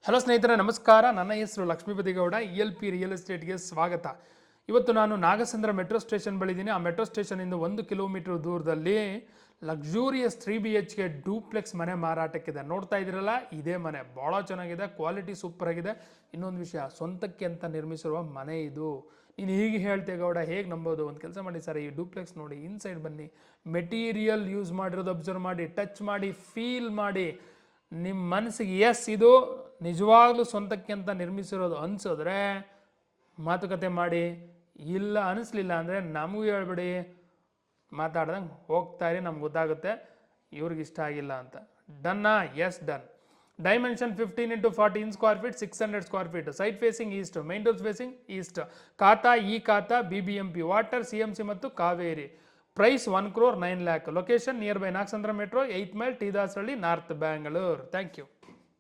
Hello ಸ್ನೇಹಿತರೆ, ನಮಸ್ಕಾರ. ನನ್ನ ಹೆಸರು ಲಕ್ಷ್ಮೀಪತಿ ಗೌಡ. ELP ರಿಯಲ್ ಎಸ್ಟೇಟ್ಗೆ ಸ್ವಾಗತ. ಇವತ್ತು ನಾನು ನಾಗಸಂದ್ರ ಮೆಟ್ರೋ ಸ್ಟೇಷನ್ ಬಳಿ ಇದ್ದೀನಿ. ಆ ಮೆಟ್ರೋ ಸ್ಟೇಷನಿಂದ 1 ಕಿಲೋಮೀಟರ್ ದೂರದಲ್ಲಿ ಲಕ್ಸುರಿಯಸ್ 3BHK ಡೂಪ್ಲೆಕ್ಸ್ ಮನೆ ಮಾರಾಟಕ್ಕಿದೆ. ನೋಡ್ತಾ ಇದ್ದೀರಲ್ಲ, ಇದೇ ಮನೆ ಭಾಳ ಚೆನ್ನಾಗಿದೆ, ಕ್ವಾಲಿಟಿ ಸೂಪರ್ ಆಗಿದೆ. ಇನ್ನೊಂದು ವಿಷಯ, ಸ್ವಂತಕ್ಕೆ ಅಂತ ನಿರ್ಮಿಸಿರುವ ಮನೆ ಇದು. ನೀನು ಹೀಗೆ ಹೇಳ್ತೇ ಗೌಡ, ಹೇಗೆ ನಂಬೋದು? ಒಂದು ಕೆಲಸ ಮಾಡಿ ಸರ್, ಈ ಡೂಪ್ಲೆಕ್ಸ್ ನೋಡಿ, ಇನ್ಸೈಡ್ ಬನ್ನಿ, ಮೆಟೀರಿಯಲ್ ಯೂಸ್ ಮಾಡಿರೋದು ಅಬ್ಸರ್ವ್ ಮಾಡಿ, ಟಚ್ ಮಾಡಿ, ಫೀಲ್ ಮಾಡಿ. ನಿಮ್ಮ ಮನಸ್ಸಿಗೆ ಇದು ನಿಜವಾಗ್ಲೂ ಸ್ವಂತಕ್ಕೆ ಅಂತ ನಿರ್ಮಿಸಿರೋದು ಅನಿಸಿದ್ರೆ ಮಾತುಕತೆ ಮಾಡಿ, ಇಲ್ಲ ಅನಿಸ್ಲಿಲ್ಲ ಅಂದರೆ ನಮಗೂ ಹೇಳ್ಬಿಡಿ, ಮಾತಾಡ್ದಂಗೆ ಹೋಗ್ತಾ ಇರಿ, ನಮ್ಗೆ ಗೊತ್ತಾಗುತ್ತೆ ಇವ್ರಿಗೆ ಇಷ್ಟ ಆಗಿಲ್ಲ ಅಂತ. ಡನ್ನಾ? Yes, done. Dimension 15x14 square feet, 600 square feet. Side facing east, main doors facing east. Khata khata BBMP, water CMC ಮತ್ತು Kaveri. Price 1,09,00,000. Location nearby Nagasandra metro, 8 mile, T Dasarahalli, north Bangalore. Thank you.